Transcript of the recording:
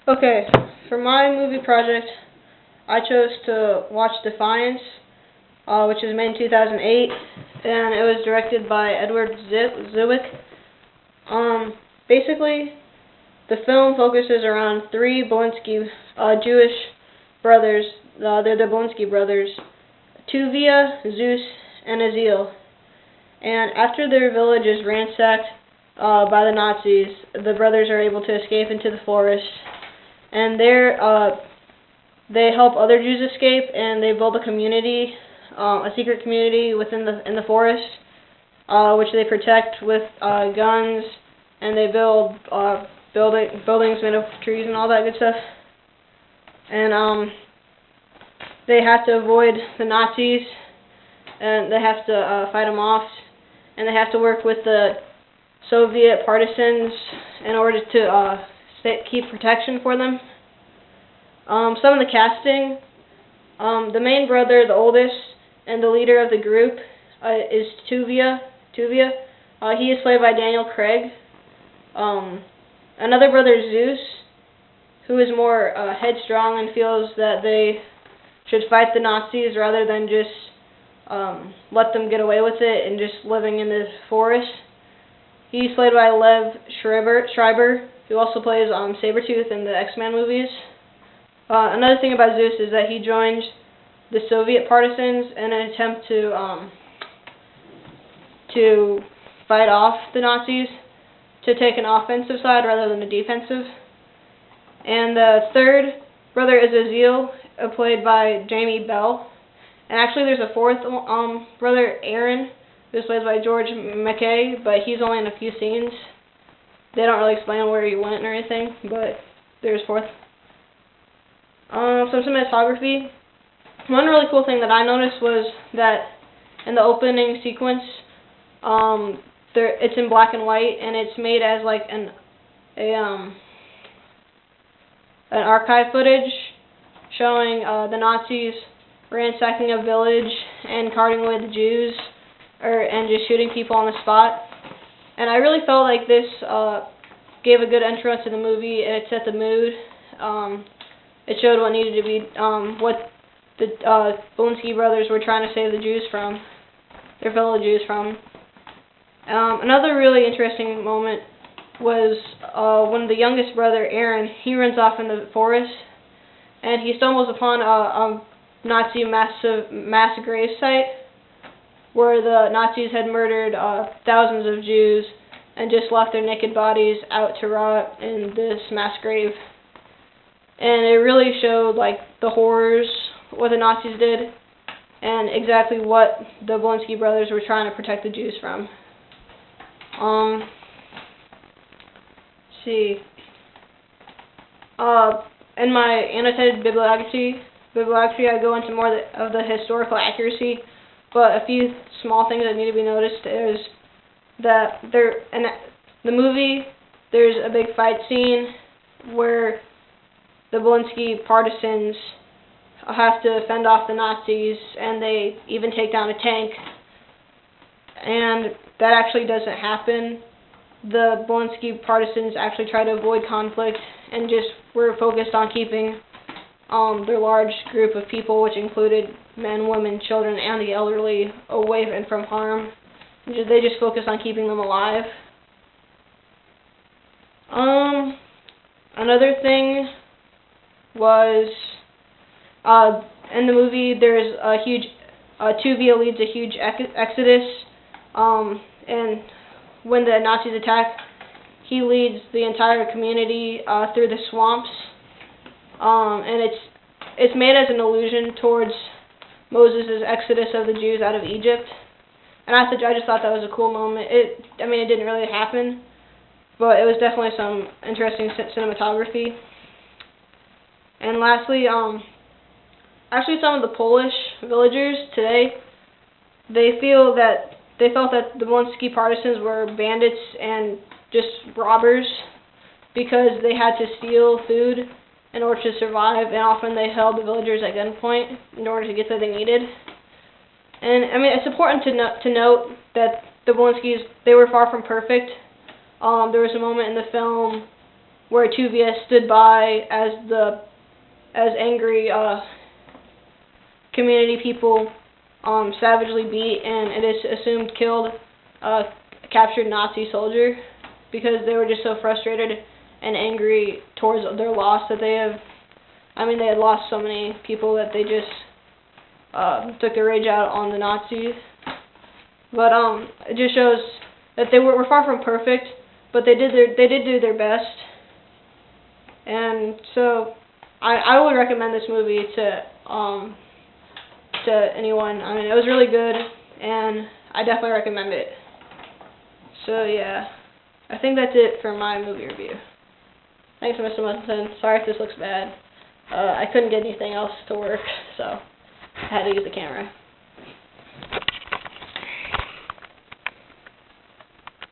Okay, for my movie project, I chose to watch Defiance, which was made in 2008, and it was directed by Edward Zwick. Basically, the film focuses around three Belinsky Jewish brothers. They're the Belinsky brothers, Tuvia, Zeus, and Azil. And after their village is ransacked by the Nazis, the brothers are able to escape into the forest. And there, they help other Jews escape, and they build a community, a secret community within the forest, which they protect with guns, and they build buildings made of trees and all that good stuff. And they have to avoid the Nazis, and they have to fight them off, and they have to work with the Soviet partisans in order to keep protection for them. Some of the casting, the main brother, the oldest, and the leader of the group is Tuvia. He is played by Daniel Craig. Another brother is Zeus, who is more headstrong and feels that they should fight the Nazis rather than just let them get away with it and just living in the forest. He's played by Lev Schreiber, who also plays Sabretooth in the X-Men movies. Another thing about Zeus is that he joined the Soviet partisans in an attempt to fight off the Nazis, to take an offensive side rather than a defensive. And the third brother is Azil, played by Jamie Bell. And actually there's a fourth brother, Aaron, who's played by George McKay, but he's only in a few scenes. They don't really explain where he went or anything, but there's fourth. Some cinematography. One really cool thing that I noticed was that in the opening sequence, it's in black and white, and it's made as like an archive footage showing the Nazis ransacking a village and carting away the Jews, and just shooting people on the spot. And I really felt like this gave a good intro to the movie, and it set the mood. It showed what needed to be, what the Belinsky brothers were trying to save the Jews from, their fellow Jews from. Another really interesting moment was when the youngest brother, Aaron, he runs off in the forest, and he stumbles upon a Nazi mass grave site where the Nazis had murdered thousands of Jews and just left their naked bodies out to rot in this mass grave. And it really showed like the horrors what the Nazis did and exactly what the Belinsky brothers were trying to protect the Jews from. Let's see. In my annotated bibliography, I go into more of the historical accuracy, but a few small things that need to be noticed is that in the movie, there's a big fight scene where the Belinsky partisans have to fend off the Nazis, and they even take down a tank. And that actually doesn't happen. The Belinsky partisans actually try to avoid conflict and just were focused on keeping their large group of people, which included men, women, children, and the elderly, away and from harm. They just focused on keeping them alive. Another thing was, in the movie, there's a huge, Tuvia leads a huge exodus, and when the Nazis attack, he leads the entire community through the swamps, and it's made as an allusion towards Moses' exodus of the Jews out of Egypt. And I just thought that was a cool moment. It didn't really happen, but it was definitely some interesting cinematography. And lastly, actually some of the Polish villagers today, they felt that the Belinsky partisans were bandits and just robbers because they had to steal food in order to survive, and often they held the villagers at gunpoint in order to get what they needed. And it's important to note that the Belinskys, they were far from perfect. There was a moment in the film where Tuvia stood by as angry community people savagely beat and it is assumed killed a captured Nazi soldier because they were just so frustrated and angry towards their loss that they had lost so many people that they just took their rage out on the Nazis. But it just shows that they were far from perfect, but they did do their best. And so I would recommend this movie to anyone. I mean, it was really good, and I definitely recommend it. So yeah, I think that's it for my movie review. Thanks, Mr. Munson. Sorry if this looks bad. I couldn't get anything else to work, so I had to use the camera.